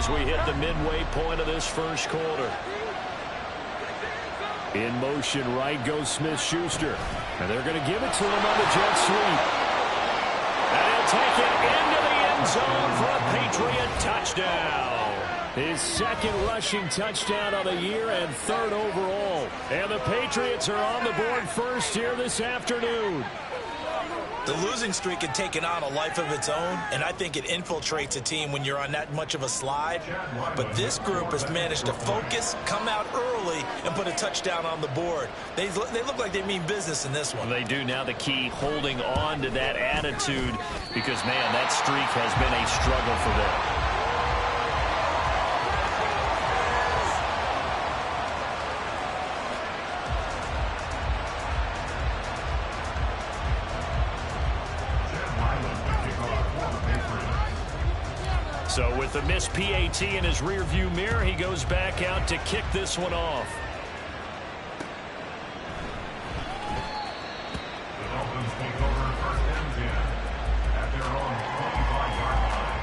as we hit the midway point of this first quarter. In motion, right goes Smith-Schuster. And they're going to give it to him on the jet sweep. And he'll take it into the end zone for a Patriot touchdown. His second rushing touchdown of the year and third overall. And the Patriots are on the board first here this afternoon. The losing streak had taken on a life of its own, and I think it infiltrates a team when you're on that much of a slide. But this group has managed to focus, come out early, and put a touchdown on the board. They look like they mean business in this one. They do. Now the key, holding on to that attitude, because, man, that streak has been a struggle for them. So with the missed PAT in his rearview mirror, he goes back out to kick this one off. The Dolphins take over first and 10 at their own 25-yard line.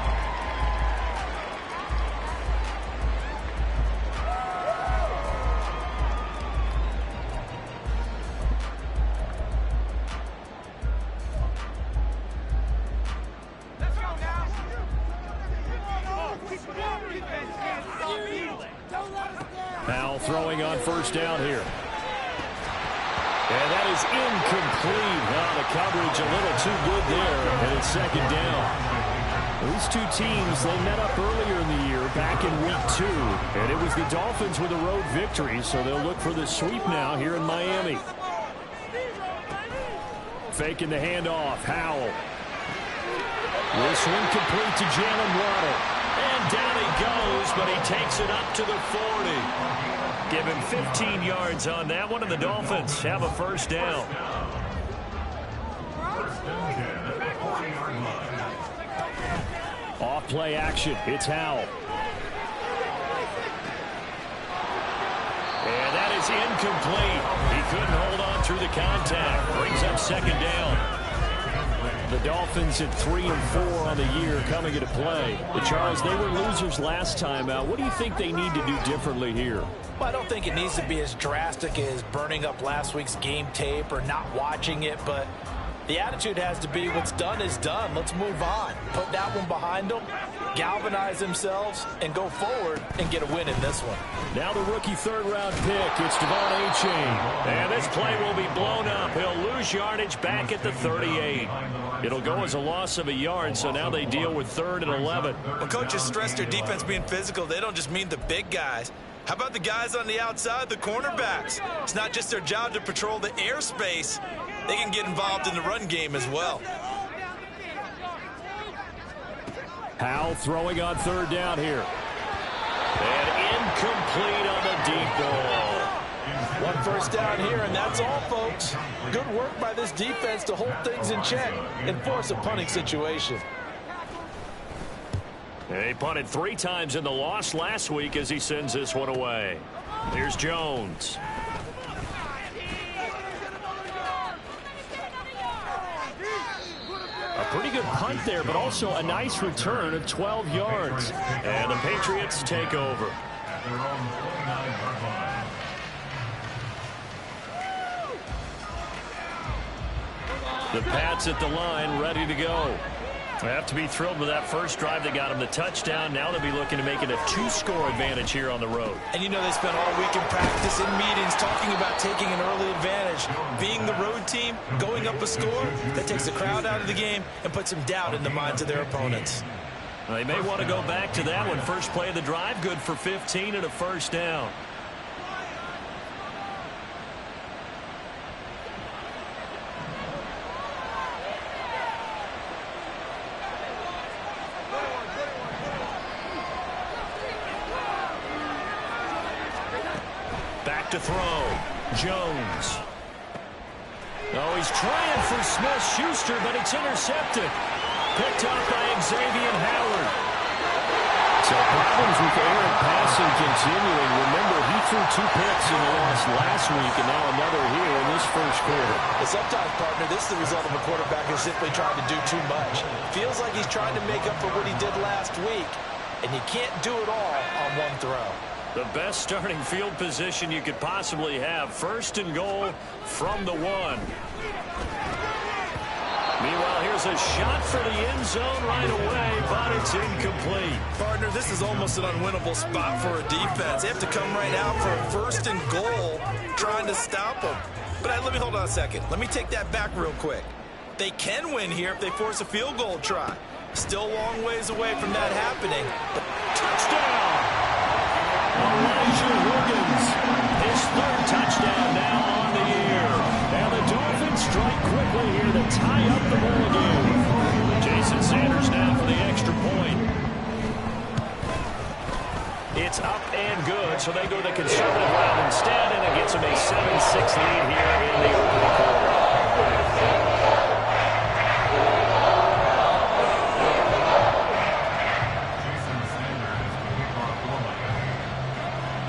Powell throwing on first down here. And that is incomplete. Now the coverage a little too good there, and it's second down. These two teams, they met up earlier in the year, back in week 2, and it was the Dolphins with a road victory, so they'll look for the sweep now here in Miami. Faking the handoff, Howell. This one complete to Jalen Waddle. And down he goes, but he takes it up to the 40. Give him 15 yards on that one, and the Dolphins have a first down. Off play action, it's Howell. And that is incomplete. He couldn't hold on through the contact. Brings up second down. The Dolphins at 3 and 4 on the year coming into play. But Charles, they were losers last time out. What do you think they need to do differently here? Well, I don't think it needs to be as drastic as burning up last week's game tape or not watching it, but the attitude has to be what's done is done. Let's move on. Put that one behind them, galvanize themselves, and go forward and get a win in this one. Now the rookie third-round pick, it's Devon Achane. And this play will be blown up. He'll lose yardage back at the 38. It'll go as a loss of a yard, so now they deal with 3rd and 11. When coaches stress their defense being physical, they don't just mean the big guys. How about the guys on the outside, the cornerbacks? It's not just their job to patrol the airspace. They can get involved in the run game as well. Howell throwing on third down here. And incomplete on the deep ball. One first down here, and that's all, folks. Good work by this defense to hold things in check and force a punting situation. They punted 3 times in the loss last week as he sends this one away. Here's Jones. A pretty good punt there, but also a nice return of 12 yards. And the Patriots take over. At their own 49-yard line. The Pats at the line, ready to go. They have to be thrilled with that first drive that got them the touchdown. Now they'll be looking to make it a 2-score advantage here on the road. And you know they spent all week in practice and meetings talking about taking an early advantage. Being the road team, going up a score, that takes the crowd out of the game and puts some doubt in the minds of their opponents. They may want to go back to that one. First play of the drive, good for 15 and a first down. Back to throw. Jones. Oh, he's trying for Smith-Schuster, but it's intercepted. Picked up by Xavier Howard. So problems with errant passing continuing. Remember, he threw 2 picks in the loss last week, and now another here in this first quarter. But sometimes, partner, this is the result of a quarterback who's simply trying to do too much. Feels like he's trying to make up for what he did last week. and you can't do it all on one throw. The best starting field position you could possibly have. 1st and goal from the 1. Meanwhile, here's a shot for the end zone right away, but it's incomplete. Partner, this is almost an unwinnable spot for a defense. They have to come right out for a 1st and goal trying to stop them. But let me hold on a second. Let me take that back real quick. They can win here if they force a field goal try. Still a long ways away from that happening. Touchdown! Elijah Higgins, his 3rd touchdown now on the year. And the Dolphins strike quickly here to tie up the ball game. Jason Sanders now for the extra point. It's up and good, so they go the conservative route instead, and it gets them a 7-6 lead here in the opening quarter.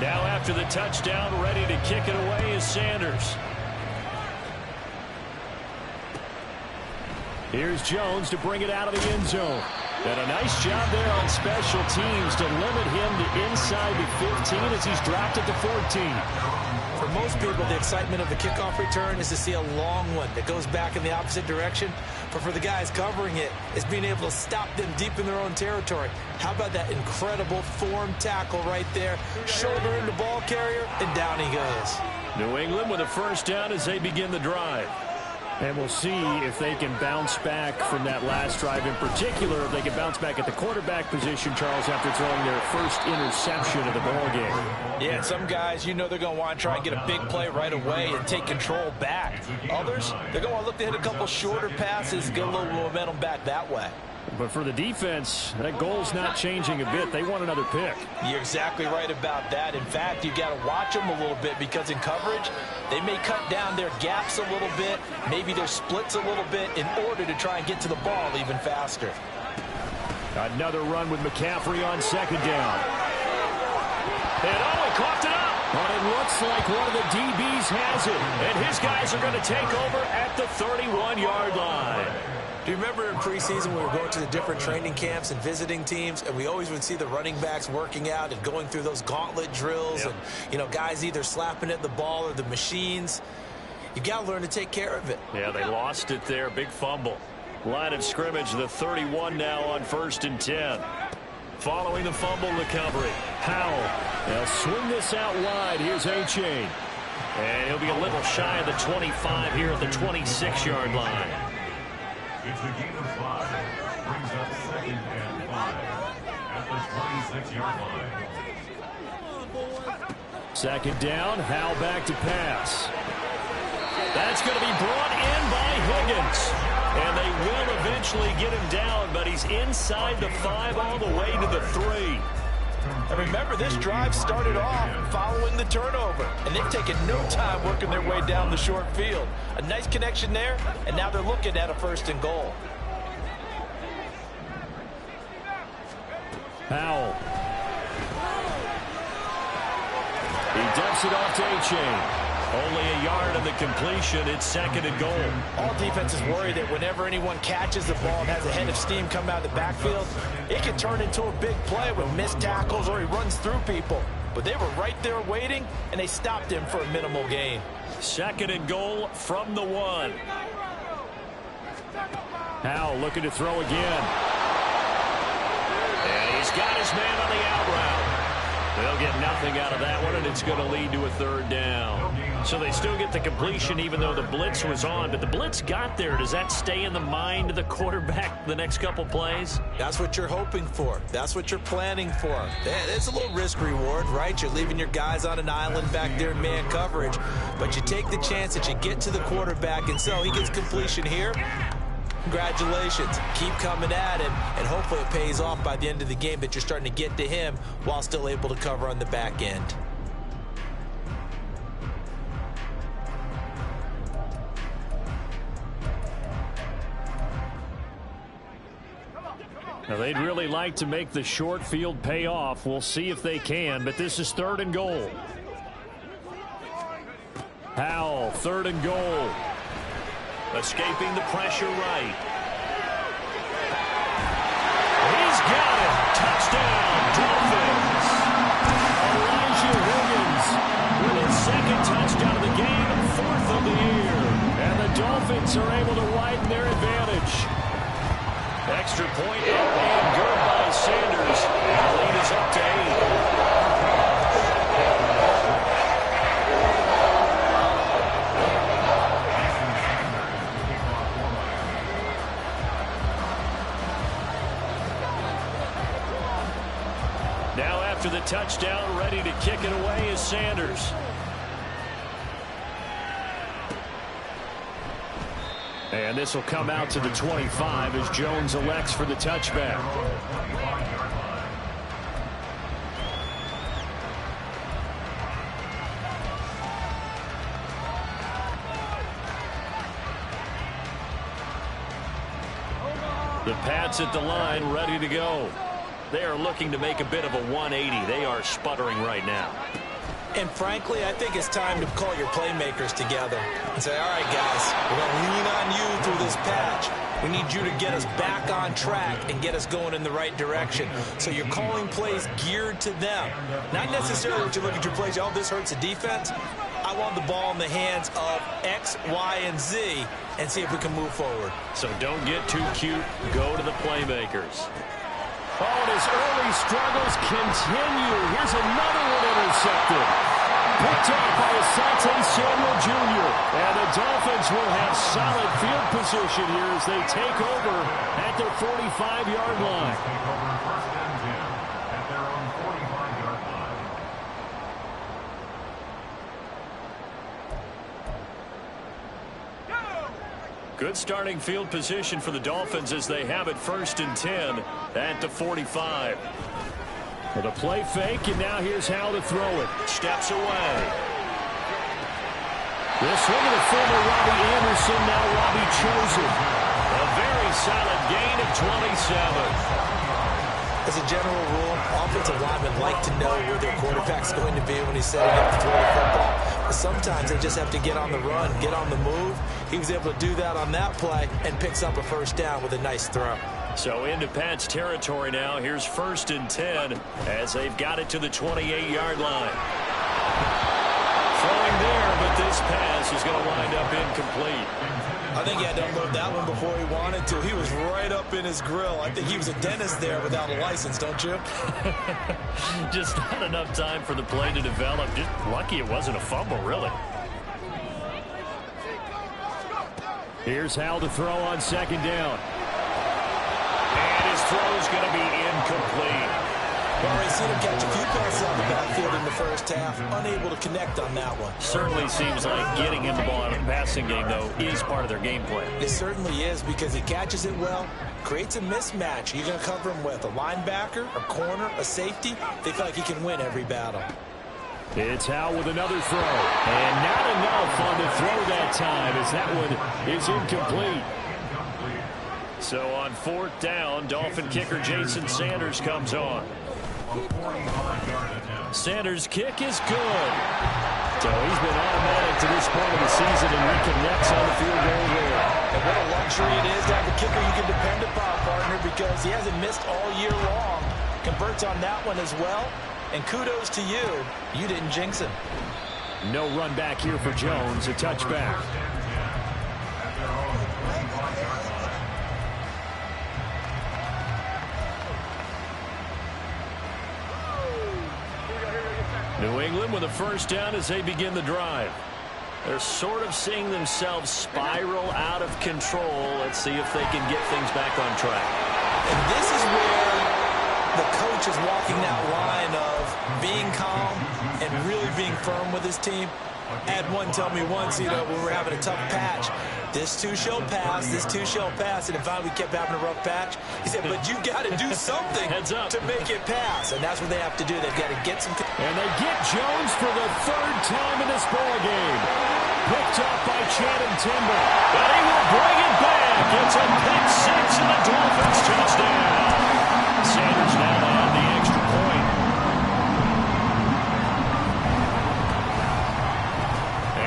Now after the touchdown, ready to kick it away is Sanders. Here's Jones to bring it out of the end zone. And a nice job there on special teams to limit him to inside the 15 as he's dropped it to 14. For most people, the excitement of the kickoff return is to see a long one that goes back in the opposite direction. But for the guys covering it, it's being able to stop them deep in their own territory. How about that incredible form tackle right there? Shoulder into ball carrier, and down he goes. New England with a 1st down as they begin the drive. And we'll see if they can bounce back from that last drive in particular. If they can bounce back at the quarterback position, Charles, after throwing their 1st interception of the ballgame. Yeah, and some guys, you know they're going to want to try and get a big play right away and take control back. Others, they're going to want to look to hit a couple shorter passes, get a little momentum back that way. But for the defense, that goal's not changing a bit. They want another pick. You're exactly right about that. In fact, you got to watch them a little bit because in coverage, they may cut down their gaps a little bit, maybe their splits a little bit in order to try and get to the ball even faster. Another run with McCaffrey on 2nd down. And he coughed it up. But it looks like one of the DBs has it. And his guys are going to take over at the 31-yard line. Do you remember in preseason we were going to the different training camps and visiting teams, and we always would see the running backs working out and going through those gauntlet drills, and, you know, guys either slapping at the ball or the machines. You got to learn to take care of it. Yeah, they lost it there. Big fumble. Line of scrimmage, the 31 now on 1st and 10. Following the fumble recovery, Powell. They'll swing this out wide. Here's A-Chain. And he'll be a little shy of the 25 here at the 26-yard line. It's a gain of 5. Brings up 2nd and 5 at the 26-yard line. 2nd down, Howell back to pass. That's going to be brought in by Higgins. And they will eventually get him down, but he's inside the 5 all the way to the 3. And remember, this drive started off following the turnover, and they've taken no time working their way down the short field. A nice connection there, and now they're looking at a 1st and goal. Powell. He dumps it off to A-Chain. Only a yard on the completion. It's 2nd and goal. All defenses worry that whenever anyone catches the ball and has a head of steam come out of the backfield, it can turn into a big play with missed tackles or he runs through people. But they were right there waiting, and they stopped him for a minimal gain. 2nd and goal from the 1. Howell looking to throw again. And he's got his man on the out route. They'll get nothing out of that one, and it's going to lead to a 3rd down. So they still get the completion even though the blitz was on. But the blitz got there. Does that stay in the mind of the quarterback the next couple plays? That's what you're hoping for. That's what you're planning for. It's a little risk reward, right? You're leaving your guys on an island back there in man coverage. But you take the chance that you get to the quarterback, and so he gets completion here. Congratulations. Keep coming at him, and hopefully it pays off by the end of the game that you're starting to get to him while still able to cover on the back end. Now, they'd really like to make the short field pay off. We'll see if they can, but this is 3rd and goal. Howell, 3rd and goal. Escaping the pressure right. He's got it. Touchdown. Now after the touchdown, ready to kick it away is Sanders. And this will come out to the 25 as Jones elects for the touchback. The Pats at the line, ready to go. They are looking to make a bit of a 180. They are sputtering right now. And frankly, I think it's time to call your playmakers together and say, all right, guys, we're going to lean on you through this patch. We need you to get us back on track and get us going in the right direction. So you're calling plays geared to them. Not necessarily what you look at your plays, oh, this hurts the defense. I want the ball in the hands of X, Y, and Z and see if we can move forward. So don't get too cute. Go to the playmakers. Oh, and his early struggles continue. Here's another one intercepted. Picked off by Asante Samuel Jr. And the Dolphins will have solid field position here as they take over at their 45-yard line. Take over first and 10 at their own 45-yard line. Good starting field position for the Dolphins as they have it first and 10 at the 45. With a play fake, and now here's how to throw it. Steps away. This one to the former Robbie Anderson, now Robbie Chosen. A very solid gain of 27. As a general rule, offensive linemen like to know where their quarterback's going to be when he's setting up to throw the football. But sometimes they just have to get on the run, get on the move. He was able to do that on that play and picks up a first down with a nice throw. So into Pat's territory now. Here's first and 10 as they've got it to the 28-yard line. Throwing there, but this pass is going to wind up incomplete. I think he had to unload that one before he wanted to. He was right up in his grill. I think he was a dentist there without a license, don't you? Just not enough time for the play to develop. Just lucky it wasn't a fumble, really. Here's Hal to throw on second down. And his throw is going to be incomplete. Well, we've seen him catch a few passes on the backfield in the first half. Unable to connect on that one. Certainly seems like getting him the ball in the passing game, though, is part of their game plan. It certainly is because he catches it well, creates a mismatch. You're going to cover him with a linebacker, a corner, a safety. They feel like he can win every battle. It's Hal with another throw. And not enough on the throw that time as that one is incomplete. So on fourth down, Dolphin kicker Jason Sanders comes on. Sanders' kick is good. So he's been automatic to this point of the season and reconnects on the field goal there. And what a luxury it is to have a kicker you can depend upon, partner, because he hasn't missed all year long. Converts on that one as well. And kudos to you. You didn't jinx him. No run back here for Jones. A touchback. New England with a first down as they begin the drive. They're sort of seeing themselves spiral out of control. Let's see if they can get things back on track. And this is where the coach is walking that line of being calm and really being firm with his team. I had one tell me once, when we were having a tough patch, this too shall pass, this too shall pass, and finally we kept having a rough patch. He said, but you got to do something to make it pass, and that's what they have to do. They've got to get some. And they get Jones for the third time in this ball game. Picked up by Channing Timber, but he will bring it back. It's a pick six and the Dolphins touchdown. Sanders now on the extra point.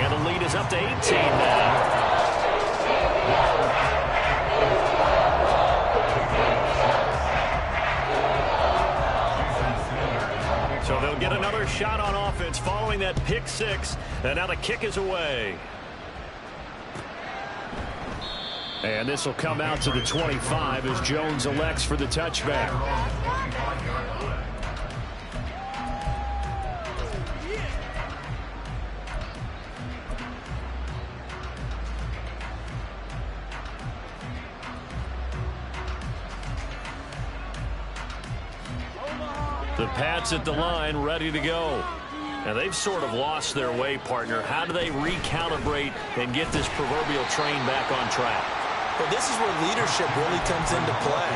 And the lead is up to 18 now. So they'll get another shot on offense following that pick six. And now the kick is away. And this will come out to the 25 as Jones elects for the touchback. The The Pats at the line, ready to go. Now, they've sort of lost their way, partner. How do they recalibrate and get this proverbial train back on track? Well, this is where leadership really comes into play.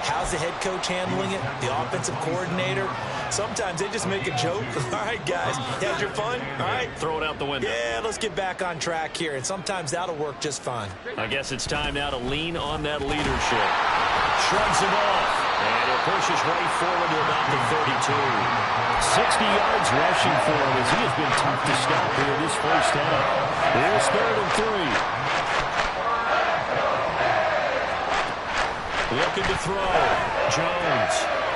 How's the head coach handling it? The offensive coordinator? Sometimes they just make a joke. All right, guys, had your fun? All right. Throw it out the window. Yeah, let's get back on track here. And sometimes that'll work just fine. I guess it's time now to lean on that leadership. Shrugs him off. And he'll push his way forward to about the 32. 60 yards rushing for him as he has been tough to stop here this first half. Here's 3rd and 3. Looking to throw. Jones.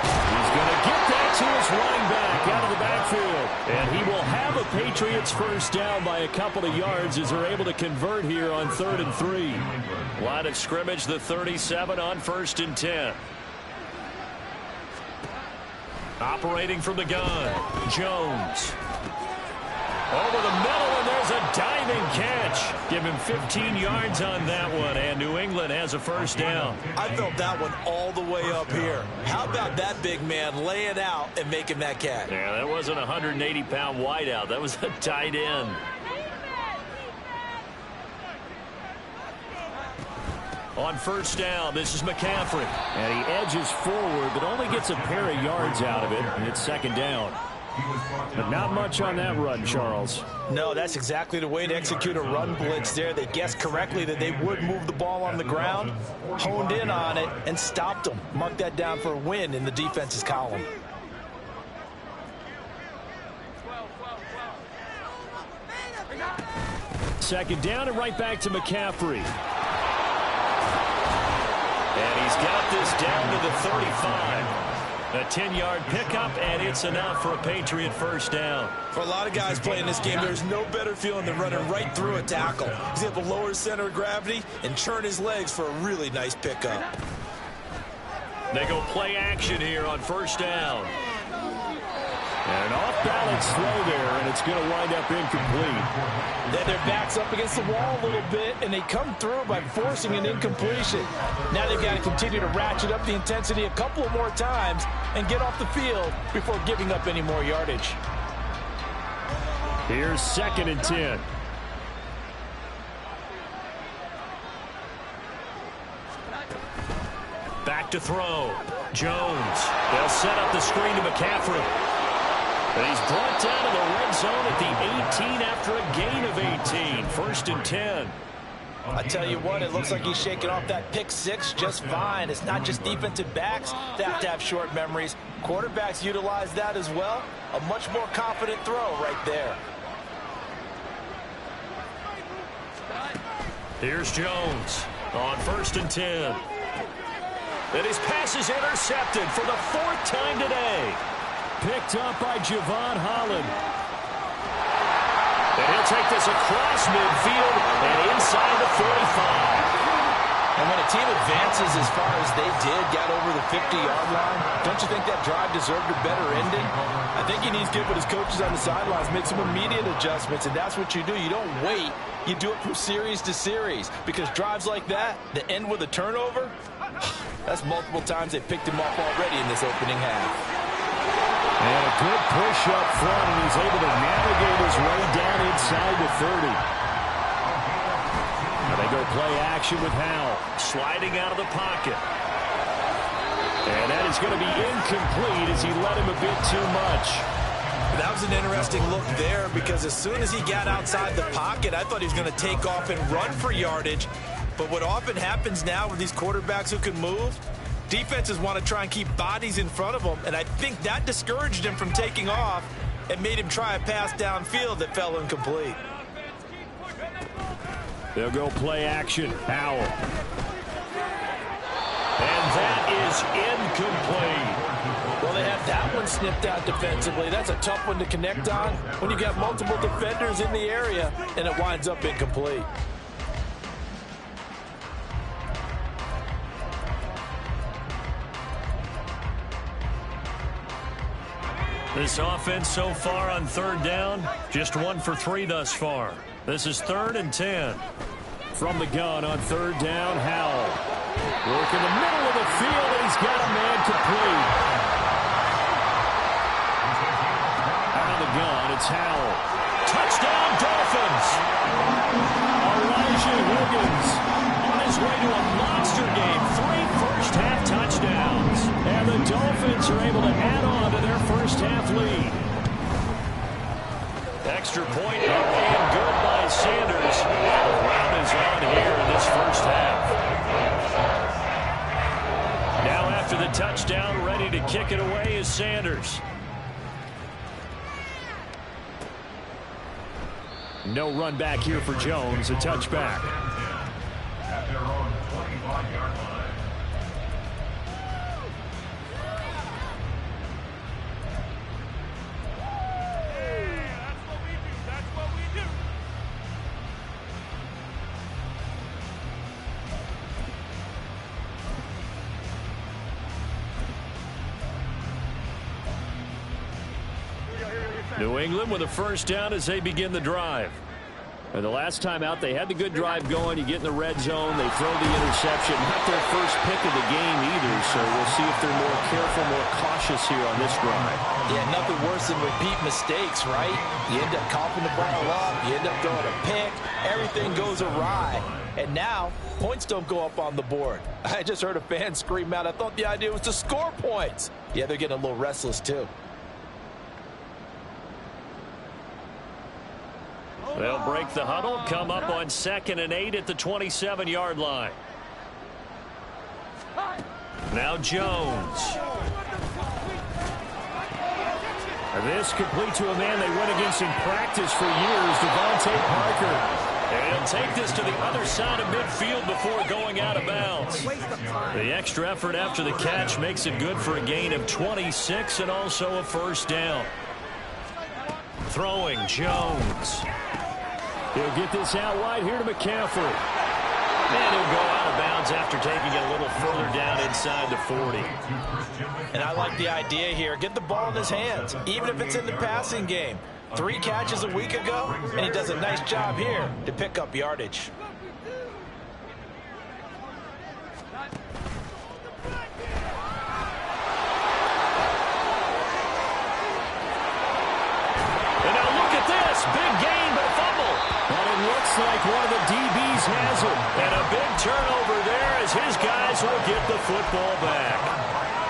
He's going to get that to his running back out of the backfield. And he will have a Patriots first down by a couple of yards as they're able to convert here on 3rd and 3. Line of scrimmage, the 37 on 1st and 10. Operating from the gun. Jones. Over the middle, and there's a diving catch. Give him 15 yards on that one, and New England has a first down. I felt that one all the way up here. How about that big man laying out and making that catch? Yeah, that wasn't a 180-pound wideout. That was a tight end. On first down, this is McCaffrey. And he edges forward, but only gets a pair of yards out of it, and it's 2nd down. But not much on that run, Charles. No, that's exactly the way to execute a run blitz there. They guessed correctly that they would move the ball on the ground, honed in on it, and stopped them. Mark that down for a win in the defense's column. Second down and right back to McCaffrey. And he's got this down to the 35. A 10-yard pickup, and it's enough for a Patriot first down. For a lot of guys playing this game, there's no better feeling than running right through a tackle. He's able to lower his center of gravity and churn his legs for a really nice pickup. They go play action here on first down. And an off-balance throw there, and it's going to wind up incomplete. Then their back's up against the wall a little bit, and they come through by forcing an incompletion. Now they've got to continue to ratchet up the intensity a couple of more times and get off the field before giving up any more yardage. Here's 2nd and 10. Back to throw. Jones. They'll set up the screen to McCaffrey. And he's brought down to the red zone at the 18 after a gain of 18. 1st and 10. I tell you what, it looks like he's shaking off that pick six just fine. It's not just defensive backs that have to have short memories. Quarterbacks utilize that as well. A much more confident throw right there. Here's Jones on 1st and 10. And his pass is intercepted for the 4th time today. Picked up by Javon Holland. And he'll take this across midfield and inside the 45. And when a team advances as far as they did, got over the 50-yard line, don't you think that drive deserved a better ending? I think he needs to get with his coaches on the sidelines, make some immediate adjustments, and that's what you do. You don't wait. You do it from series to series, because drives like that end with a turnover, that's multiple times they picked him off already in this opening half. And a good push up front, and he's able to navigate his way down inside the 30. Now they go play action with Howell, sliding out of the pocket. And that is going to be incomplete as he let him a bit too much. That was an interesting look there, because as soon as he got outside the pocket, I thought he was going to take off and run for yardage. But what often happens now with these quarterbacks who can move, defenses want to try and keep bodies in front of them, and I think that discouraged him from taking off and made him try a pass downfield that fell incomplete. They'll go play action. Howell. And that is incomplete. Well, they have that one snipped out defensively. That's a tough one to connect on when you got multiple defenders in the area, and it winds up incomplete. This offense so far on 3rd down, just 1 for 3 thus far. This is 3rd and 10. From the gun on 3rd down, Howell. Work in the middle of the field, and he's got a man complete. It's Howell. Touchdown, Dolphins. Elijah Williams on his way to a monster game. 3 first-half touchdowns. And the Dolphins are able to add on to their first-half lead. Extra point up and good by Sanders. The round is on here in this first half. Now after the touchdown, ready to kick it away is Sanders. No run back here for Jones, a touchback. At their own 25-yard line. New England with a first down as they begin the drive. And the last time out, they had the good drive going. You get in the red zone, they throw the interception. Not their first pick of the game either, so we'll see if they're more careful, more cautious here on this drive. Yeah, nothing worse than repeat mistakes, right? You end up coughing the ball up, you end up throwing a pick, everything goes awry. And now, points don't go up on the board. I just heard a fan scream out, I thought the idea was to score points. Yeah, they're getting a little restless too. They'll break the huddle, come up on 2nd and 8 at the 27-yard line. Now Jones. This complete to a man they went against in practice for years, Devontae Parker. And he'll take this to the other side of midfield before going out of bounds. The extra effort after the catch makes it good for a gain of 26 and also a first down. Throwing Jones. He'll get this out wide here to McCaffrey. And he'll go out of bounds after taking it a little further down inside the 40. And I like the idea here. Get the ball in his hands, even if it's in the passing game. 3 catches a week ago, and he does a nice job here to pick up yardage. And now look at this. Big gain, but a fumble. And it looks like one of the DBs has it. And a big turnover there as his guys will get the football back.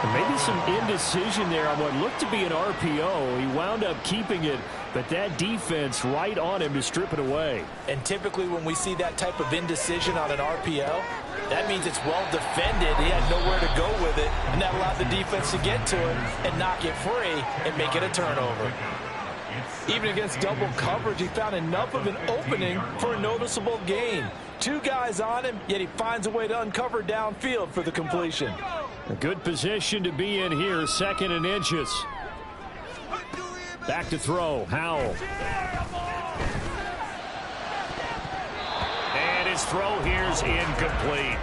And maybe some indecision there on what looked to be an RPO. He wound up keeping it, but that defense right on him to strip it away. And typically when we see that type of indecision on an RPO, that means it's well defended. He had nowhere to go with it, and that allowed the defense to get to him and knock it free and make it a turnover. Even against double coverage, he found enough of an opening for a noticeable gain. 2 guys on him, yet he finds a way to uncover downfield for the completion. A good position to be in here, 2nd and inches. Back to throw, Howell. And his throw here's incomplete.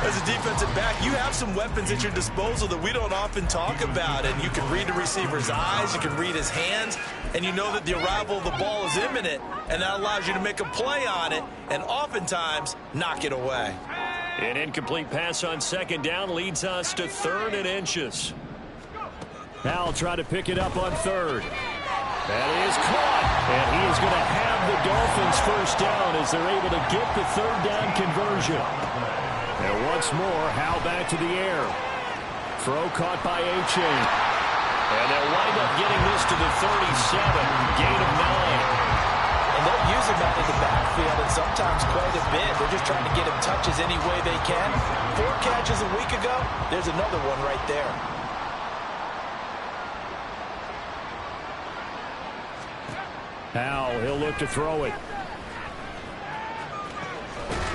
As a defensive back, you have some weapons at your disposal that we don't often talk about. And you can read the receiver's eyes, you can read his hands, and you know that the arrival of the ball is imminent, and that allows you to make a play on it and oftentimes knock it away. An incomplete pass on 2nd down leads us to 3rd and inches. Howell try to pick it up on 3rd. That is caught, and he is going to have the Dolphins first down as they're able to get the 3rd down conversion. And once more, Howell back to the air. Throw caught by A-Chain. And they'll wind up getting this to the 37, gain of 9. And they'll use him out of the backfield, and sometimes quite a bit. They're just trying to get him touches any way they can. 4 catches a week ago, there's another one right there. Howell, he'll look to throw it.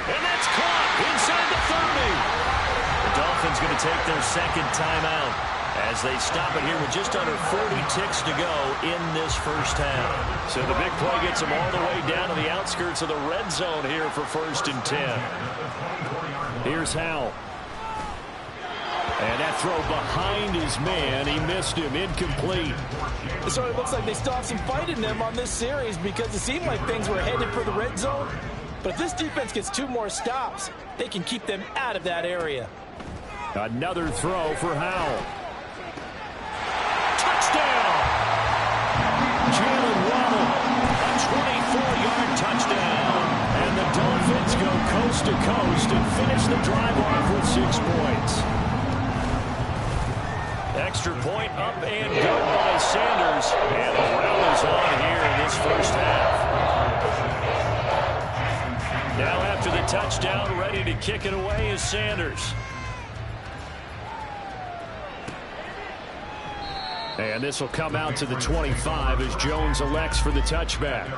And that's caught inside the 30. The Dolphins going to take their 2nd timeout as they stop it here with just under 40 ticks to go in this first half. So the big play gets them all the way down to the outskirts of the red zone here for 1st and 10. Here's Howell. And that throw behind his man. He missed him. Incomplete. So it looks like they still have some fight in them on this series because it seemed like things were headed for the red zone. But if this defense gets 2 more stops, they can keep them out of that area. Another throw for Howell. Touchdown! Jalen extra point up and good by Sanders. And the round is on here in this first half. Now after the touchdown, ready to kick it away is Sanders. And this will come out to the 25 as Jones elects for the touchback.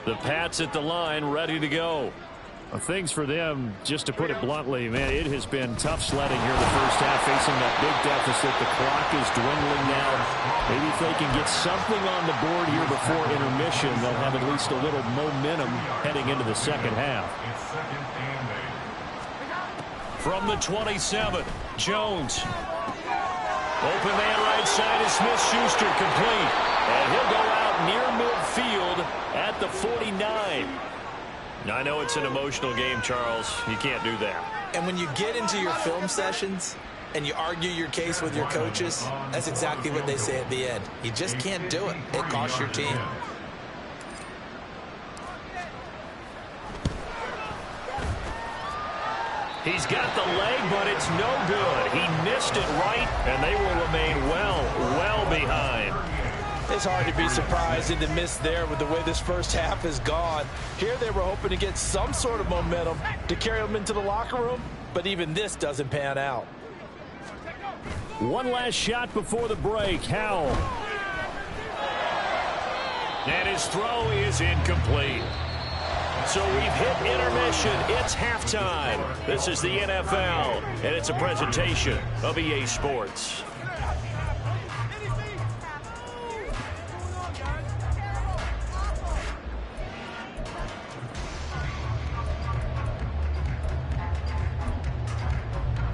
The Pats at the line, ready to go. Things for them, just to put it bluntly, man, it has been tough sledding here in the first half, facing that big deficit. The clock is dwindling now. Maybe if they can get something on the board here before intermission, they'll have at least a little momentum heading into the second half. From the 27, Jones. Open man right side is Smith-Schuster, complete. And he'll go out near midfield at the 49. I know it's an emotional game, Charles. You can't do that. And when you get into your film sessions and you argue your case with your coaches, that's exactly what they say at the end. You just can't do it. It costs your team. He's got the leg, but it's no good. He missed it right, and they will remain well behind. It's hard to be surprised in the miss there with the way this first half has gone. Here they were hoping to get some sort of momentum to carry them into the locker room, but even this doesn't pan out. One last shot before the break. Howell. And his throw is incomplete. So we've hit intermission. It's halftime. This is the NFL, and it's a presentation of EA Sports.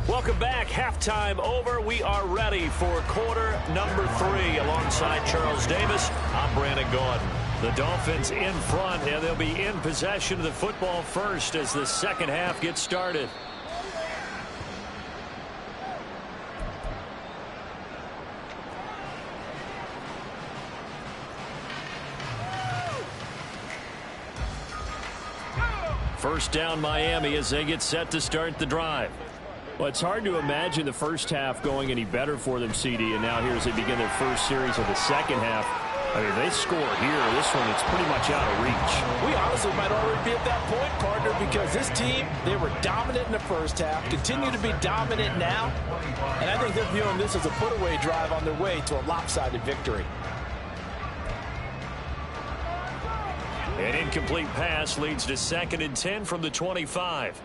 Welcome back. Halftime over. We are ready for quarter number 3. Alongside Charles Davis, I'm Brandon Gordon. The Dolphins in front, and they'll be in possession of the football first as the second half gets started. First down, Miami, as they get set to start the drive. Well, it's hard to imagine the first half going any better for them, CD, and now here as they begin their first series of the second half. I mean, they score here. This one, it's pretty much out of reach. We honestly might already be at that point, partner, because this team, they were dominant in the first half, continue to be dominant now, and I think they're viewing this as a put-away drive on their way to a lopsided victory. An incomplete pass leads to 2nd and 10 from the 25.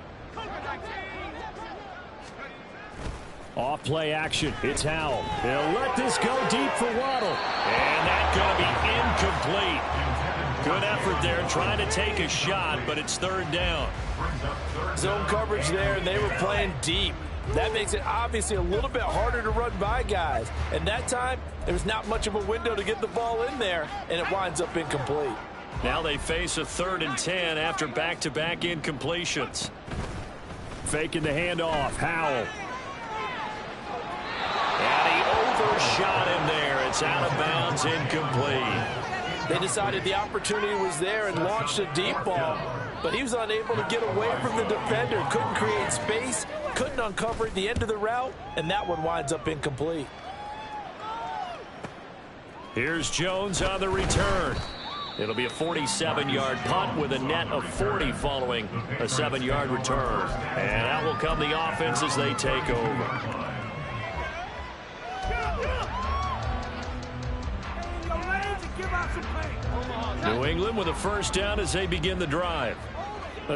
Off play action. It's Howell. They'll let this go deep for Waddle. And that's going to be incomplete. Good effort there trying to take a shot, but it's 3rd down. Zone coverage there, and they were playing deep. That makes it obviously a little bit harder to run by guys. And that time, there's not much of a window to get the ball in there, and it winds up incomplete. Now they face a 3rd and 10 after back-to-back incompletions. Faking the handoff. Howell. And he overshot him there. It's out of bounds, incomplete. They decided the opportunity was there and launched a deep ball, but he was unable to get away from the defender. Couldn't create space, couldn't uncover the end of the route, and that one winds up incomplete. Here's Jones on the return. It'll be a 47-yard punt with a net of 40 following a 7-yard return. And out will come the offense as they take over. New England with a first down as they begin the drive.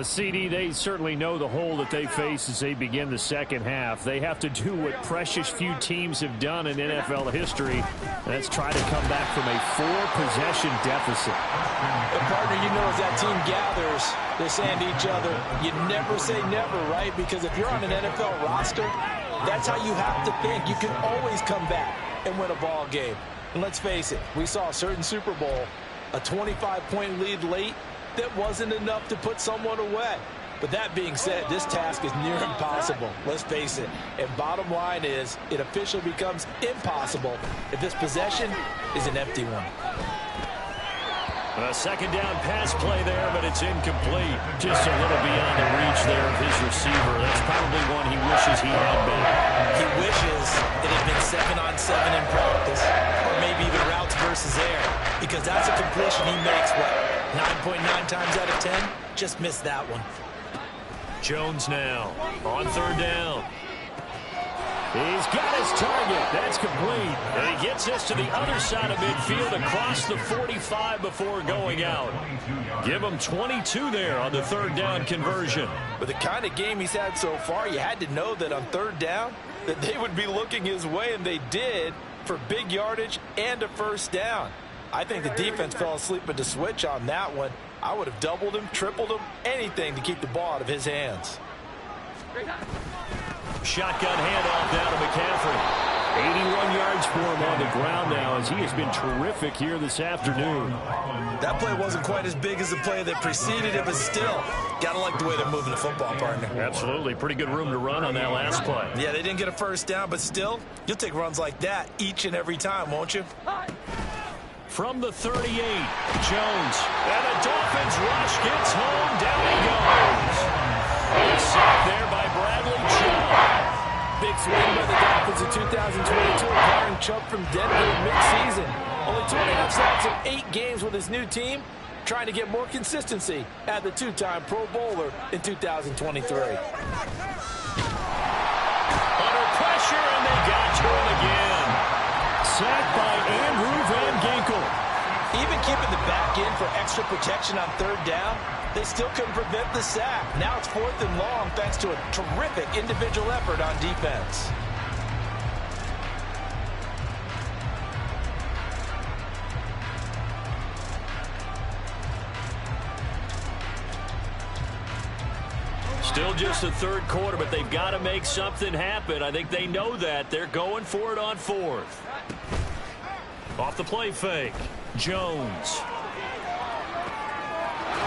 CD, they certainly know the hole that they face as they begin the second half. They have to do what precious few teams have done in NFL history. That's try to come back from a 4-possession deficit. And partner, you know, as that team gathers, they're saying to each other, you never say never, right? Because if you're on an NFL roster, that's how you have to think. You can always come back and win a ball game. And let's face it, we saw a certain Super Bowl, a 25-point lead late that wasn't enough to put someone away. But that being said, this task is near impossible. Let's face it. And bottom line is, it officially becomes impossible if this possession is an empty one. A second down pass play there, but it's incomplete. Just a little beyond the reach there of his receiver. That's probably one he wishes he had been. He wishes it had been 7-on-7 in practice, or maybe even routes versus air, because that's a completion he makes, what, 9.9 times out of 10? Just missed that one. Jones now on third down. He's got his target. That's complete. And he gets us to the other side of midfield across the 45 before going out. Give him 22 there on the third down conversion. With the kind of game he's had so far, you had to know that on third down that they would be looking his way, and they did, for big yardage and a first down. I think the defense fell asleep at the switch on that one. I would have doubled him, tripled him, anything to keep the ball out of his hands. Shotgun handoff down to McCaffrey. 81 yards for him on the ground now as he has been terrific here this afternoon. That play wasn't quite as big as the play that preceded it, but still, gotta like the way they're moving the football, partner. Absolutely. Pretty good room to run on that last play. Yeah, they didn't get a first down, but still, you'll take runs like that each and every time, won't you? From the 38, Jones. And the Dolphins rush gets home. Down he goes. He's sacked there by Bradley Chubb. Big swing by the Dolphins in 2022, acquiring Chubb from Denver mid-season. Only 2.5 sacks in 8 games with his new team, trying to get more consistency at the two-time Pro Bowler in 2023. Under pressure, and they got to him again. Sacked by Andrew Van Ginkel. Even keeping the back in for extra protection on third down, they still couldn't prevent the sack. Now it's 4th and long thanks to a terrific individual effort on defense. Still just the third quarter, but they've got to make something happen. I think they know that. They're going for it on 4th. Off the play fake. Jones.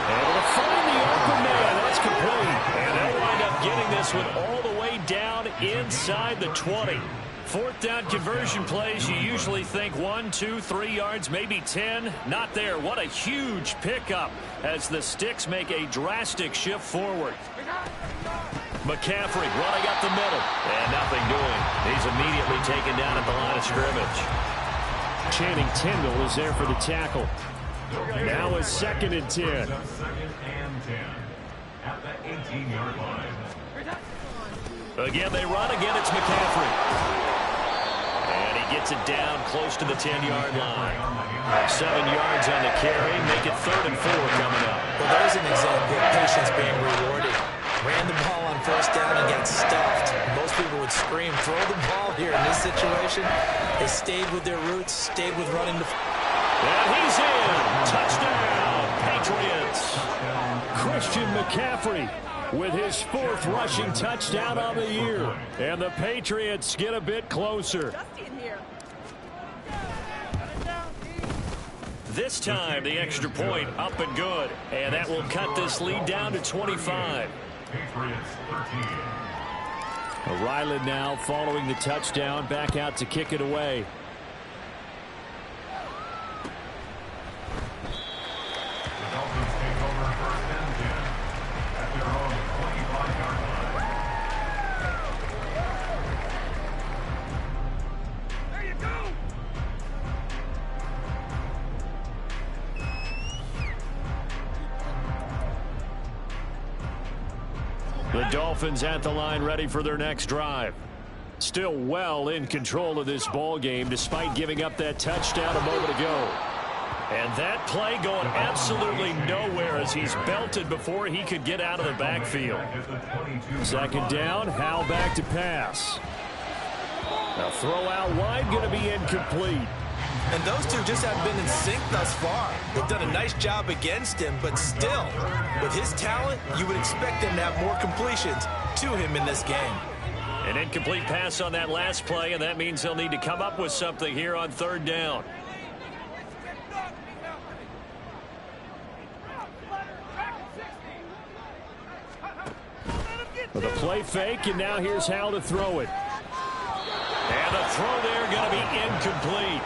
Able to find the open man. That's complete. And they'll wind up getting this one all the way down inside the 20. 4th down conversion plays, you usually think 1, 2, 3 yards, maybe 10. Not there. What a huge pickup as the Sticks make a drastic shift forward. McCaffrey running up the middle. And nothing doing. He's immediately taken down at the line of scrimmage. Channing Tindall is there for the tackle. Now is 2nd and 10. Second and 10 at the 18-yard line. Again, they run. Again, it's McCaffrey. And he gets it down close to the 10-yard line. 7 yards on the carry. Make it 3rd and 4 coming up. Well, there's an example of patience being rewarded. Ran the ball on first down and got stuffed. Most people would scream, throw the ball here. In this situation, they stayed with their roots, stayed with running the... And he's in. Touchdown, Patriots. Christian McCaffrey with his 4th rushing touchdown on the year. And the Patriots get a bit closer. This time, the extra point up and good. And that will cut this lead down to 25. Patriots 13. Ryland now following the touchdown, back out to kick it away. The Dolphins take over 1st and 10 at their own 25-yard line. There you go. The Dolphins at the line ready for their next drive. Still well in control of this ball game despite giving up that touchdown a moment ago. And that play going absolutely nowhere as he's belted before he could get out of the backfield. 2nd down, Howell back to pass. Now throw out wide, going to be incomplete. And those two just haven't been in sync thus far. They've done a nice job against him, but still, with his talent, you would expect them to have more completions to him in this game. An incomplete pass on that last play, and that means they'll need to come up with something here on 3rd down. The play fake, and now here's how to throw it. And the throw there going to be incomplete.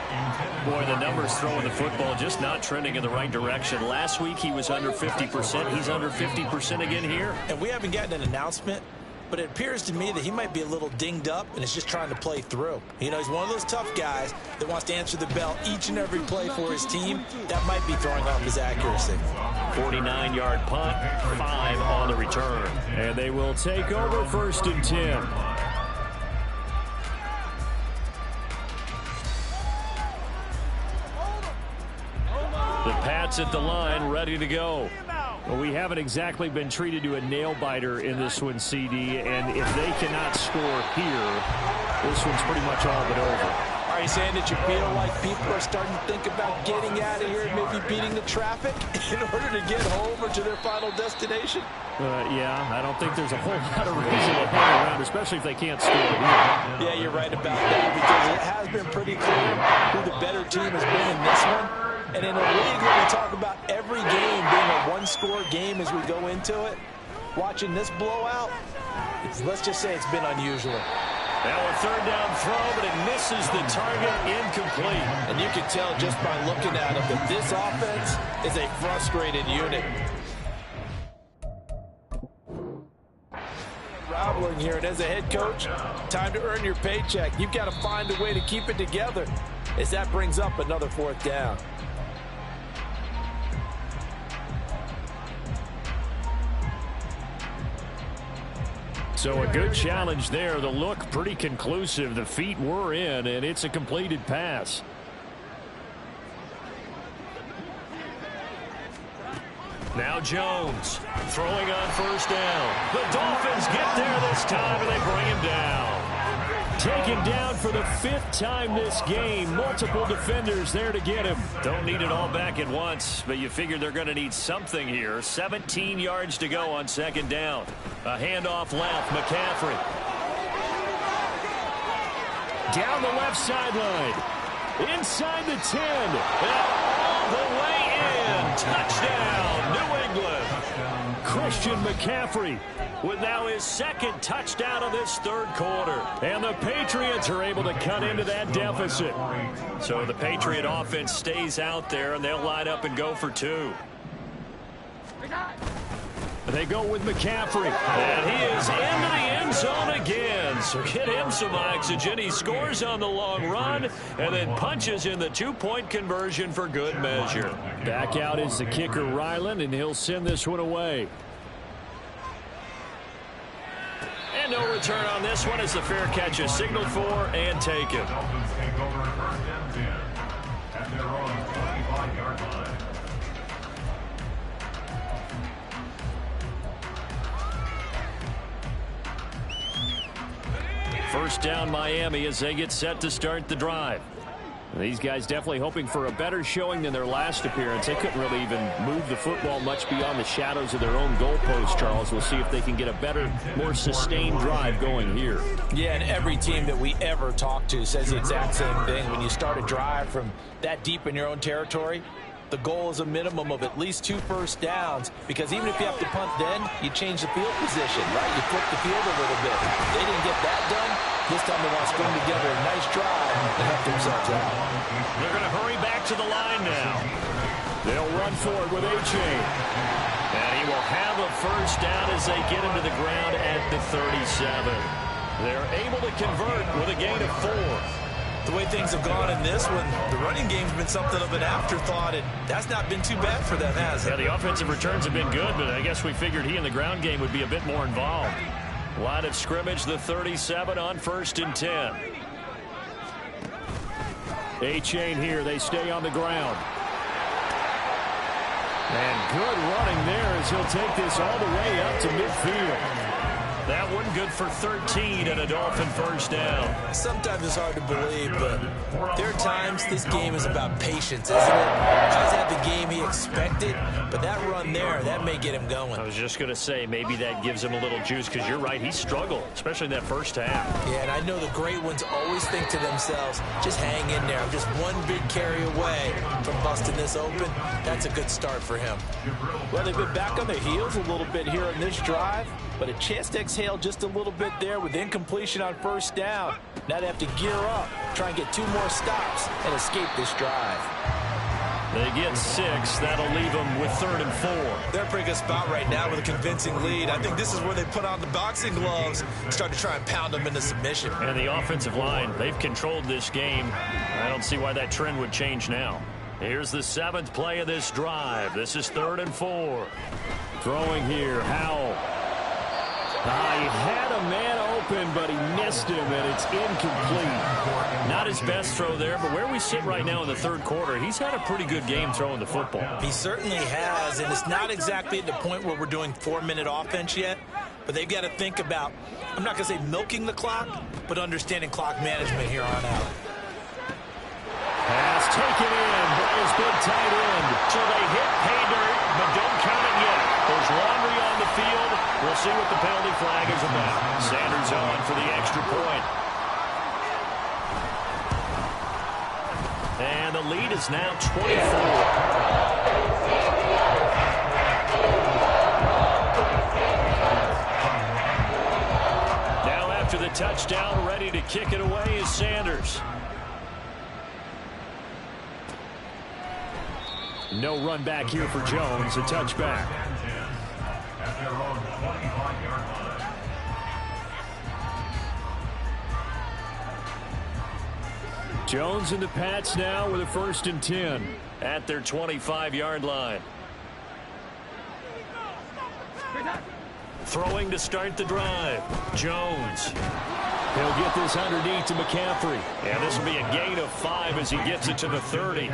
Boy, the numbers throwing the football just not trending in the right direction. Last week he was under 50%. He's under 50% again here. And we haven't gotten an announcement, but it appears to me that he might be a little dinged up and is just trying to play through. You know, he's one of those tough guys that wants to answer the bell each and every play for his team. That might be throwing off his accuracy. 49-yard punt, 5 on the return. And they will take over 1st and 10. The Pats at the line, ready to go. Well, we haven't exactly been treated to a nail-biter in this one, CD, and if they cannot score here, this one's pretty much all but over. Are you saying that you feel like people are starting to think about getting out of here and maybe beating the traffic in order to get home or to their final destination? Yeah, I don't think there's a whole lot of reason to hang around, especially if they can't score here. Yeah, you're right about that, because it has been pretty clear who the better team has been in this one. And in a league where we talk about every game being a one-score game as we go into it, watching this blowout, let's just say it's been unusual. Now a 3rd down throw, but it misses the target, incomplete. And you can tell just by looking at him that this offense is a frustrated unit. Traveling here, and as a head coach, time to earn your paycheck. You've got to find a way to keep it together as that brings up another 4th down. So a good challenge there. The look pretty conclusive. The feet were in, and it's a completed pass. Now Jones throwing on 1st down. The Dolphins get there this time, and they bring him down. Taken down for the 5th time this game. Multiple defenders there to get him. Don't need it all back at once, but you figure they're going to need something here. 17 yards to go on 2nd down. A handoff left, McCaffrey. Down the left sideline. Inside the 10. And all the way in. Touchdown, New England. Christian McCaffrey with now his 2nd touchdown of this 3rd quarter. And the Patriots are able to cut into that deficit. So the Patriot offense stays out there, and they'll line up and go for 2. They go with McCaffrey, and he is into the end zone again. So get him some oxygen. He scores on the long run and then punches in the 2-point conversion for good measure. Back out is the kicker, Ryland, and he'll send this one away. And no return on this one as the fair catch is signaled for and taken. Dolphins take over 1st and 10 at their own 25-yard line. First down Miami as they get set to start the drive. These guys definitely hoping for a better showing than their last appearance. They couldn't really even move the football much beyond the shadows of their own goalpost, Charles. We'll see if they can get a better, more sustained drive going here. Yeah, and every team that we ever talk to says the exact same thing. When you start a drive from that deep in your own territory, the goal is a minimum of at least 2 first downs, because even if you have to punt then, you change the field position, right? You flip the field a little bit. They didn't get that done. This time they want to string together a nice drive and help themselves out. They're going to hurry back to the line now. They'll run for it with A-Chain. And he will have a first down as they get him to the ground at the 37. They're able to convert with a gain of 4. The way things have gone in this one, the running game's been something of an afterthought, and that's not been too bad for them, has it? Yeah, the offensive returns have been good, but I guess we figured he in the ground game would be a bit more involved. Line of scrimmage, the 37 on 1st and 10. A-Chain here, they stay on the ground. And good running there as he'll take this all the way up to midfield. That one good for 13 and a Dolphin first down. Sometimes it's hard to believe, but there are times this game is about patience, isn't it? He's had the game he expected, but that run there, that may get him going. I was just going to say, maybe that gives him a little juice, because you're right, he struggled, especially in that first half. Yeah, and I know the great ones always think to themselves, just hang in there. I'm just one big carry away from busting this open. That's a good start for him. Well, they've been back on their heels a little bit here in this drive, but a chance to execute exhale just a little bit there with incompletion on first down. Now they have to gear up, try and get 2 more stops, and escape this drive. They get 6. That'll leave them with 3rd and 4. They're in a pretty good spot right now with a convincing lead. I think this is where they put on the boxing gloves and start to try and pound them into submission. And the offensive line, they've controlled this game. I don't see why that trend would change now. Here's the 7th play of this drive. This is 3rd and 4. Throwing here, Howell. He had a man open, but he missed him, and it's incomplete. Not his best throw there, but where we sit right now in the 3rd quarter, he's had a pretty good game throwing the football. He certainly has, and it's not exactly at the point where we're doing 4-minute offense yet, but they've got to think about, I'm not going to say milking the clock, but understanding clock management here on out. Pass taken in by his big tight end. So they hit pay dirt, but don't count it yet. There's laundry on the field. We'll see what the penalty flag is about. Sanders on for the extra point. And the lead is now 24. Now after the touchdown, ready to kick it away is Sanders. No run back here for Jones, a touchback. At their own 25-yard line. Jones and the Pats now with a 1st and 10 at their 25-yard line. Throwing to start the drive. Jones. He'll get this underneath to McCaffrey. And this will be a gain of 5 as he gets it to the 30.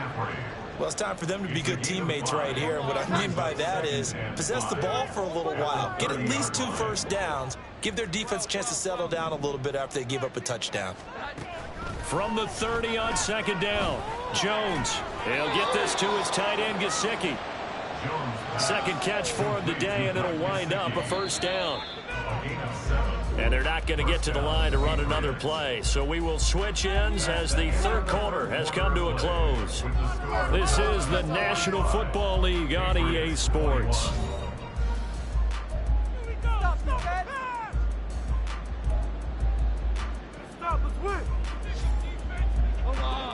Well, it's time for them to be good teammates right here. And what I mean by that is possess the ball for a little while. Get at least 2 first downs. Give their defense a chance to settle down a little bit after they give up a touchdown. From the 30 on 2nd down. Jones. He'll get this to his tight end, Gesicki. 2nd catch for him today, and it'll wind up a 1st down. And they're not going to get to the line to run another play. So we will switch ends as the 3rd quarter has come to a close. This is the National Football League on EA Sports.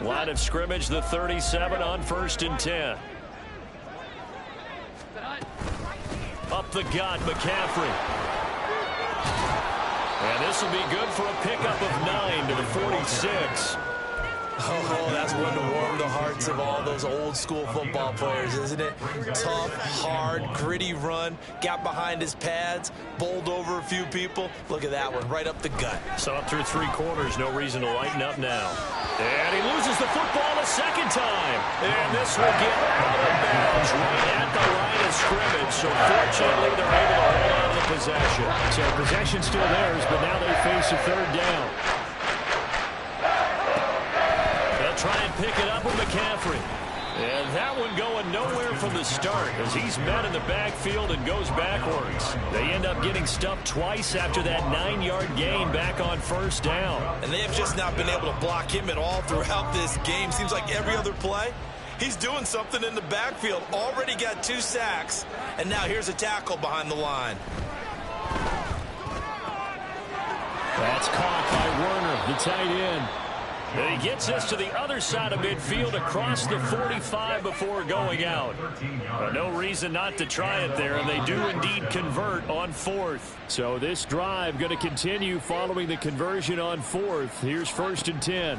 Line of scrimmage, the 37 on 1st and 10. Up the gut, McCaffrey. And this will be good for a pickup of 9 to the 46. Oh, that's one to warm the hearts of all those old school football players, isn't it? Tough, hard, gritty run, got behind his pads, bowled over a few people. Look at that one, right up the gut. So up through 3 quarters, no reason to lighten up now. And he loses the football a 2nd time. And this will get out of bounds right at the line of scrimmage. So fortunately, they're able to hold on to the possession. So possession's still theirs, but now they face a 3rd down. Try and pick it up with McCaffrey. And that one going nowhere from the start as he's met in the backfield and goes backwards. They end up getting stuffed twice after that 9-yard gain back on 1st down. And they have just not been able to block him at all throughout this game. Seems like every other play, he's doing something in the backfield. Already got 2 sacks, and now here's a tackle behind the line. That's caught by Werner, the tight end. And he gets us to the other side of midfield across the 45 before going out. But no reason not to try it there, and they do indeed convert on 4th. So this drive going to continue following the conversion on 4th. Here's 1st and 10.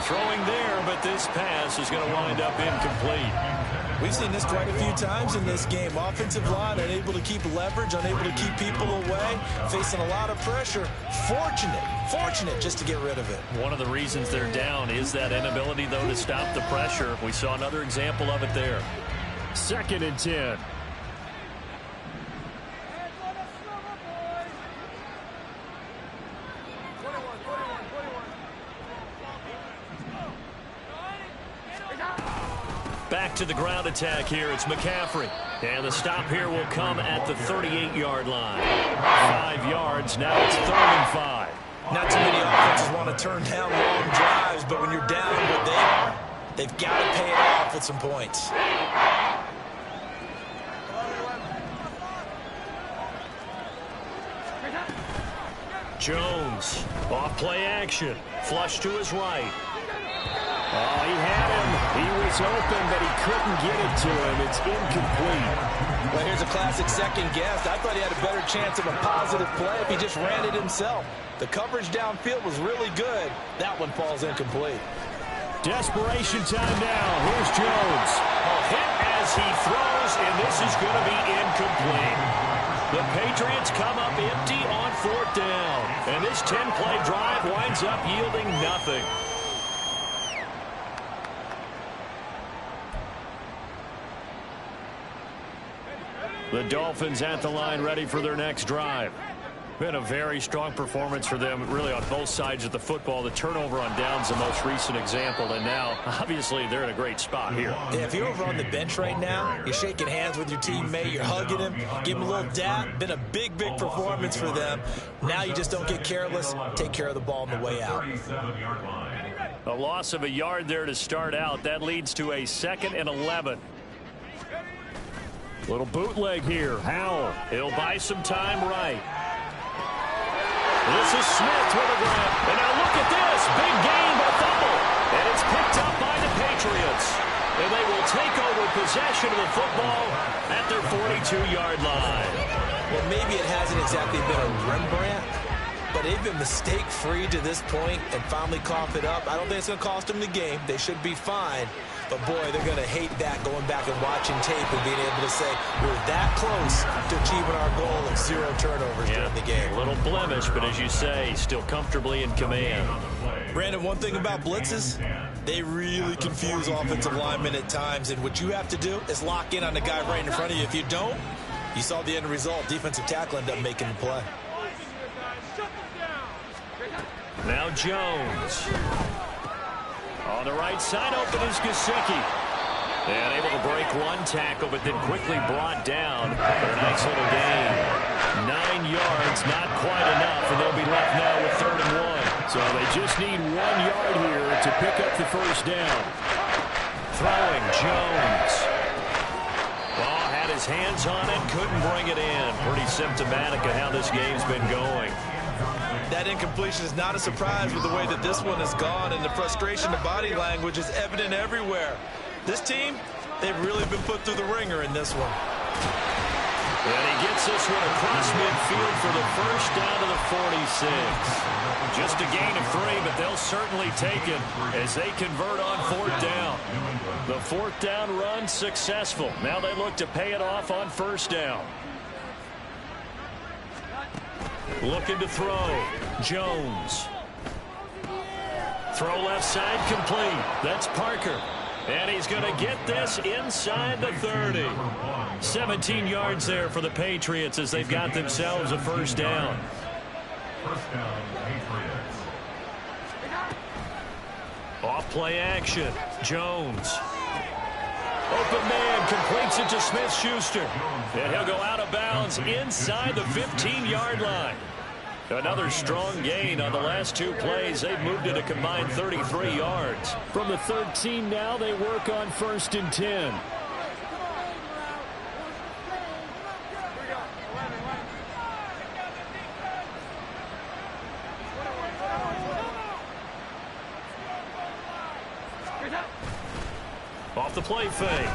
Throwing there, but this pass is going to wind up incomplete. We've seen this quite a few times in this game. Offensive line unable to keep leverage, unable to keep people away, facing a lot of pressure. Fortunate just to get rid of it. One of the reasons they're down is that inability, though, to stop the pressure. We saw another example of it there. 2nd and 10. Back to the ground attack here. It's McCaffrey. And the stop here will come at the 38-yard line. 5 yards. Now it's 3rd and 5. Not too many offenses want to turn down long drives, but when you're down what they are, they've got to pay it off with some points. Jones, off play action, flush to his right. Oh, he had him. He was open, but he couldn't get it to him. It's incomplete. Well, here's a classic second guess. I thought he had a better chance of a positive play if he just ran it himself. The coverage downfield was really good. That one falls incomplete. Desperation time now. Here's Jones. A hit as he throws, and this is going to be incomplete. The Patriots come up empty on 4th down. And this 10-play drive winds up yielding nothing. The Dolphins at the line ready for their next drive. Been a very strong performance for them, really on both sides of the football. The turnover on downs the most recent example, and now, obviously, they're in a great spot here. Yeah, if you're over on the bench right now, you're shaking hands with your teammate, you're hugging him, give him a little dap. Been a big, big performance for them. Now you just don't get careless. Take care of the ball on the way out. A loss of a yard there to start out. That leads to a 2nd and 11. Little bootleg here. Howell. He'll buy some time right. This is Smith with a grab. And now look at this. Big gain but fumble. And it's picked up by the Patriots. And they will take over possession of the football at their 42-yard line. Well, maybe it hasn't exactly been a Rembrandt, but they've been mistake-free to this point and finally cough it up. I don't think it's going to cost them the game. They should be fine. But, boy, they're going to hate that going back and watching tape and being able to say we're that close to achieving our goal of 0 turnovers during the game. A little blemish, but as you say, still comfortably in command. Brandon, one thing about blitzes, they really confuse offensive linemen at times. And what you have to do is lock in on the guy right in front of you. If you don't, you saw the end result. Defensive tackle ended up making the play. Now Jones. On the right side, open is Gesicki. And able to break one tackle, but then quickly brought down for a nice little gain. 9 yards, not quite enough, and they'll be left now with 3rd and 1. So they just need 1 yard here to pick up the 1st down. Throwing Jones. Ball had his hands on it, couldn't bring it in. Pretty symptomatic of how this game's been going. That incompletion is not a surprise with the way that this one has gone, and the frustration, the body language is evident everywhere. This team, they've really been put through the ringer in this one. And he gets this one across midfield for the 1st down to the 46. Just a gain of 3, but they'll certainly take it as they convert on 4th down. The 4th down run successful. Now they look to pay it off on 1st down. Looking to throw. Jones. Throw left side complete. That's Parker. And he's going to get this inside the 30. 17 yards there for the Patriots as they've got themselves a 1st down. First down, Patriots. Off play action. Jones. Open man completes it to Smith-Schuster. And he'll go out of bounds inside the 15-yard line. Another strong gain on the last 2 plays. They've moved it a combined 33 yards. From the 13 now, they work on 1st and 10. Off the play fake.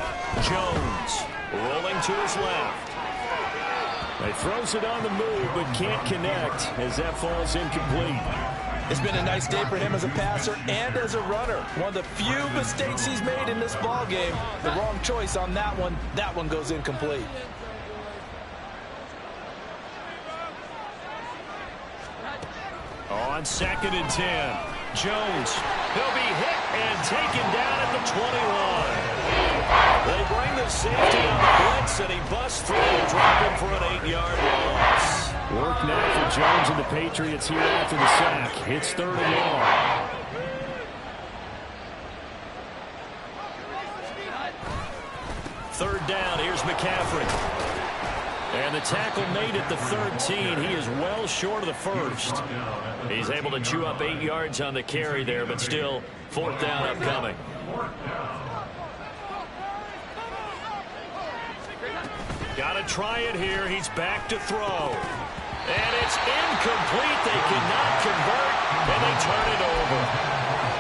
Jones rolling to his left. He throws it on the move, but can't connect as that falls incomplete. It's been a nice day for him as a passer and as a runner. One of the few mistakes he's made in this ball game. The wrong choice on that one. That one goes incomplete. On 2nd and 10. Jones. He'll be hit and taken down at the 21. They bring the safety on the blitz, and he busts through, dropping for an 8-yard loss. Work now for Jones and the Patriots here after the sack. It's 3rd and long. Third down, here's McCaffrey. And the tackle made at the 13. He is well short of the 1st. He's able to chew up 8 yards on the carry there, but still 4th down upcoming. Got to try it here. He's back to throw. And it's incomplete. They cannot convert, and they turn it over.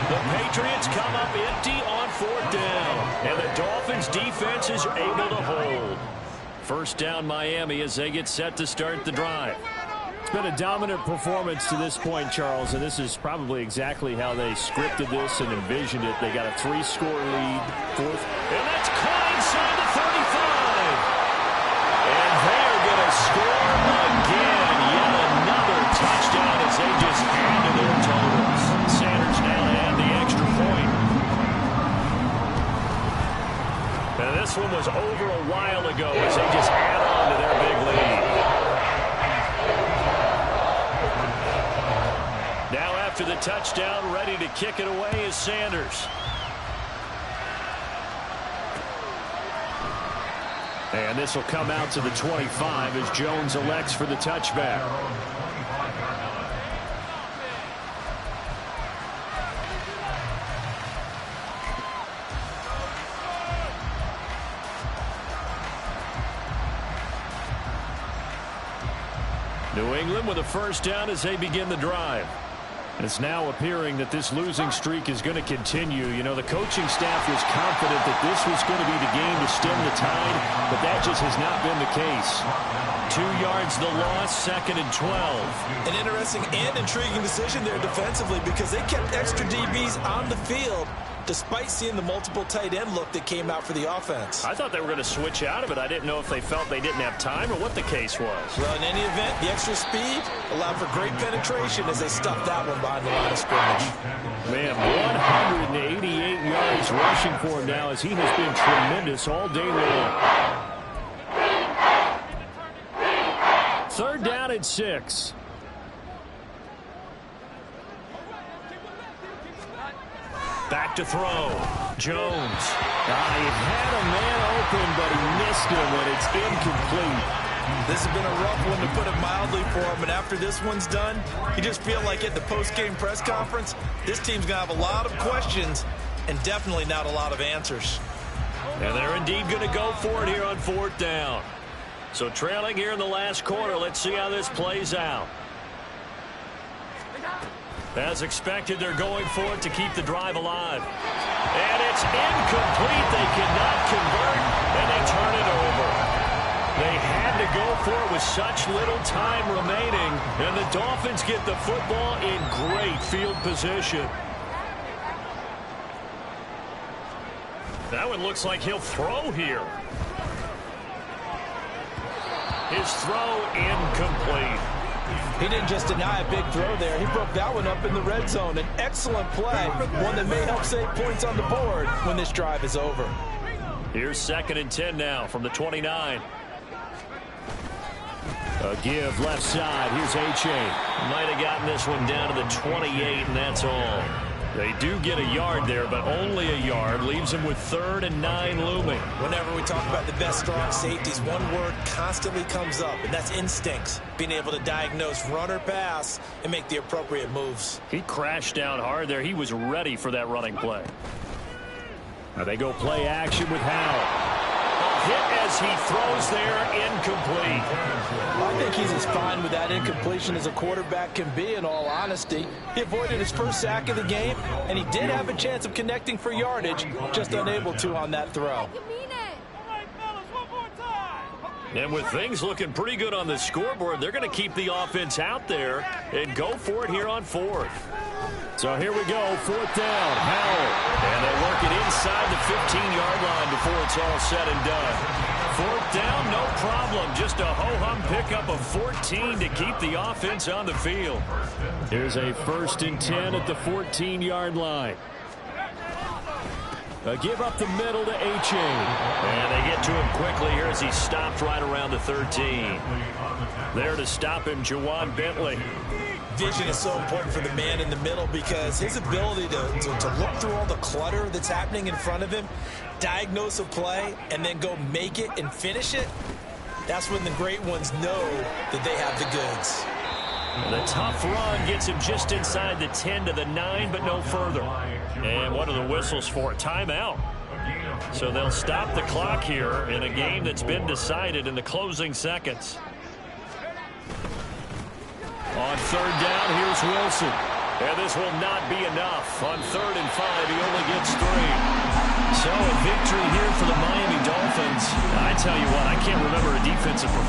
The Patriots come up empty on 4th down, and the Dolphins' defense is able to hold. First down, Miami, as they get set to start the drive. It's been a dominant performance to this point, Charles, and this is probably exactly how they scripted this and envisioned it. They got a 3-score lead, 4th. And that's caught inside the 35. And they are going to score again. Yet another touchdown as they just add to their totals. Sanders now to add the extra point. And this one was over a while ago as they just add on to their big lead. Now after the touchdown, ready to kick it away is Sanders. And this will come out to the 25 as Jones elects for the touchback. New England with a first down as they begin the drive. It's now appearing that this losing streak is going to continue. You know, the coaching staff was confident that this was going to be the game to stem the tide, but that just has not been the case. 2 yards the loss, 2nd and 12. An interesting and intriguing decision there defensively because they kept extra DBs on the field despite seeing the multiple tight end look that came out for the offense. I thought they were going to switch out of it. I didn't know if they felt they didn't have time or what the case was. Well, in any event, the extra speed allowed for great penetration as they stuffed that one behind the line of scrimmage. Man, 188 yards rushing for him now as he has been tremendous all day long. 3rd down and 6. Back to throw. Jones. He had a man open, but he missed him when it's incomplete. This has been a rough one, to put it mildly, for him. And after this one's done, you just feel like at the post-game press conference, this team's going to have a lot of questions and definitely not a lot of answers. And they're indeed going to go for it here on 4th down. So trailing here in the last quarter, let's see how this plays out. As expected, they're going for it to keep the drive alive. And it's incomplete. They cannot convert, and they turn it over. They had to go for it with such little time remaining, and the Dolphins get the football in great field position. That one looks like he'll throw here. His throw incomplete. He didn't just deny a big throw there. He broke that one up in the red zone. An excellent play, one that may help save points on the board when this drive is over. Here's 2nd and 10 now from the 29. A give left side. Here's Achane. Might have gotten this one down to the 28, and that's all. They do get a yard there, but only a yard. Leaves them with 3rd and 9 looming. Whenever we talk about the best strong safeties, one word constantly comes up, and that's instincts. Being able to diagnose run or pass and make the appropriate moves. He crashed down hard there. He was ready for that running play. Now they go play action with Howell. Hit as he throws there, incomplete. I think he's as fine with that incompletion as a quarterback can be, in all honesty. He avoided his first sack of the game, and he did have a chance of connecting for yardage, just unable to on that throw. And with things looking pretty good on the scoreboard, they're going to keep the offense out there and go for it here on 4th. So here we go, 4th down, Howell. And they work it inside the 15-yard line before it's all said and done. 4th down, no problem. Just a ho-hum pickup of 14 to keep the offense on the field. Here's a 1st and 10 at the 14-yard line. A give up the middle to Achane. And they get to him quickly here as he stopped right around the 13. There to stop him, Juwan Bentley. Vision is so important for the man in the middle because his ability to look through all the clutter that's happening in front of him, diagnose a play, and then go make it and finish it, that's when the great ones know that they have the goods. And the tough run gets him just inside the 10 to the 9, but no further. And what are the whistles for? Timeout. So they'll stop the clock here in a game that's been decided in the closing seconds. On third down, here's Wilson. And this will not be enough. On 3rd and 5, he only gets 3. So a victory here for the Miami Dolphins. I tell you what, I can't remember a defensive performance